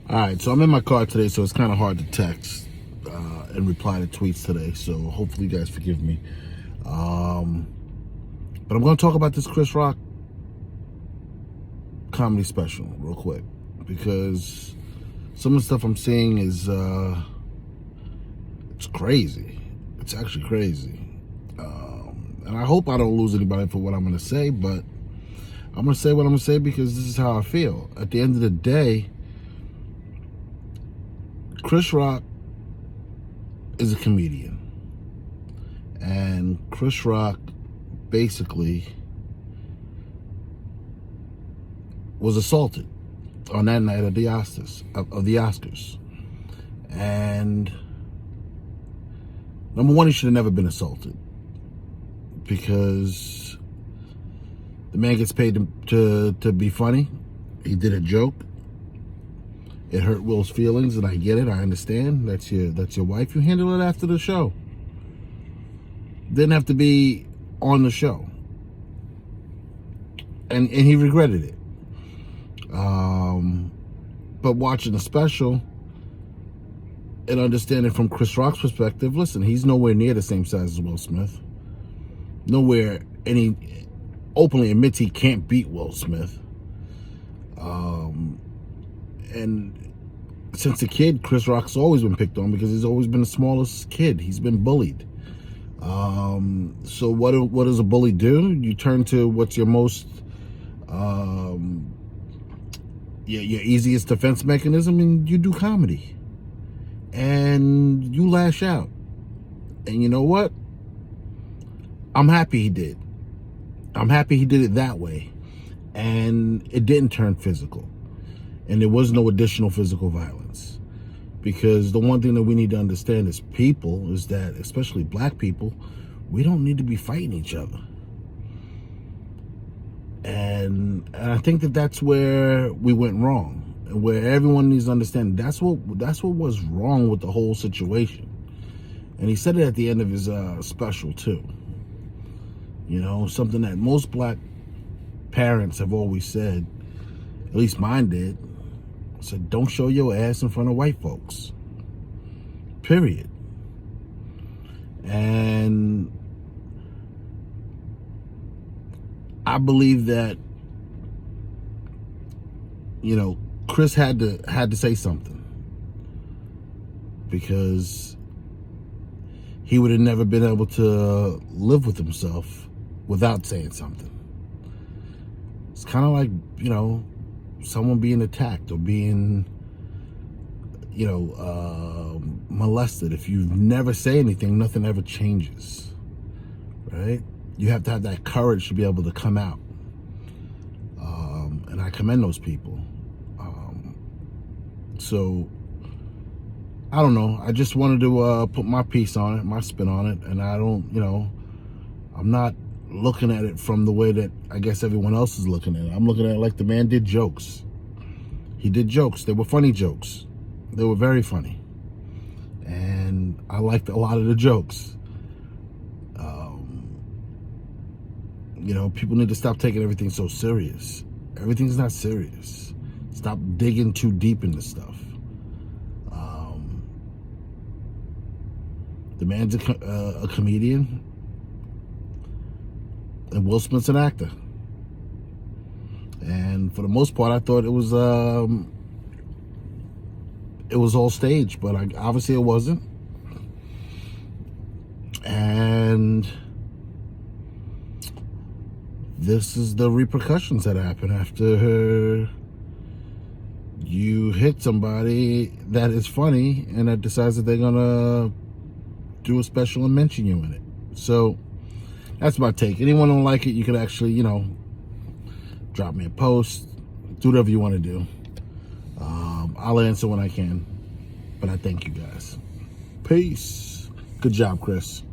All right, so I'm in my car today, so it's kind of hard to text and reply to tweets today. So hopefully you guys forgive me. But I'm going to talk about this Chris Rock comedy special real quick, because some of the stuff I'm seeing is it's crazy. It's actually crazy. And I hope I don't lose anybody for what I'm going to say, but I'm going to say what I'm going to say because this is how I feel. At the end of the day, Chris Rock is a comedian, and Chris Rock basically was assaulted on that night of the Oscars. And number one, he should have never been assaulted, because the man gets paid to be funny. He did a joke. It hurt Will's feelings, and I get it. I understand. That's your wife. You handle it after the show. Didn't have to be on the show. And he regretted it. But watching the special and understanding from Chris Rock's perspective, listen, he's nowhere near the same size as Will Smith. Nowhere, and he openly admits he can't beat Will Smith. And since a kid, Chris Rock's always been picked on because he's always been the smallest kid. He's been bullied. So what does a bully do? You turn to what's your most your easiest defense mechanism, and you do comedy, and you lash out. And you know what? I'm happy he did. I'm happy he did it that way, and it didn't turn physical, and there was no additional physical violence. Because the one thing that we need to understand as people is that, especially black people, we don't need to be fighting each other. And I think that's where we went wrong, and where everyone needs to understand that's what was wrong with the whole situation. And he said it at the end of his special too. You know, something that most black parents have always said, at least mine did, said, don't show your ass in front of white folks. Period. And I believe that, you know, Chris had to say something, because he would have never been able to live with himself without saying something. It's kind of like, you know, someone being attacked or being, you know, molested. If you never say anything, nothing ever changes, right? You have to have that courage to be able to come out. And I commend those people. So, I don't know. I just wanted to put my piece on it, my spin on it. And I don't, you know, I'm not looking at it from the way that I guess everyone else is looking at it. I'm looking at it like the man did jokes. He did jokes. They were funny jokes. They were very funny. And I liked a lot of the jokes. You know, people need to stop taking everything so serious. Everything's not serious. Stop digging too deep into stuff. The man's a comedian, and Will Smith's an actor. And for the most part, I thought it was all staged, but obviously it wasn't. And this is the repercussions that happen after you hit somebody that is funny and that decides that they're gonna do a special and mention you in it. So that's my take. Anyone don't like it, you could actually, you know, drop me a post, do whatever you want to do. I'll answer when I can, but I thank you guys. Peace. Good job, Chris.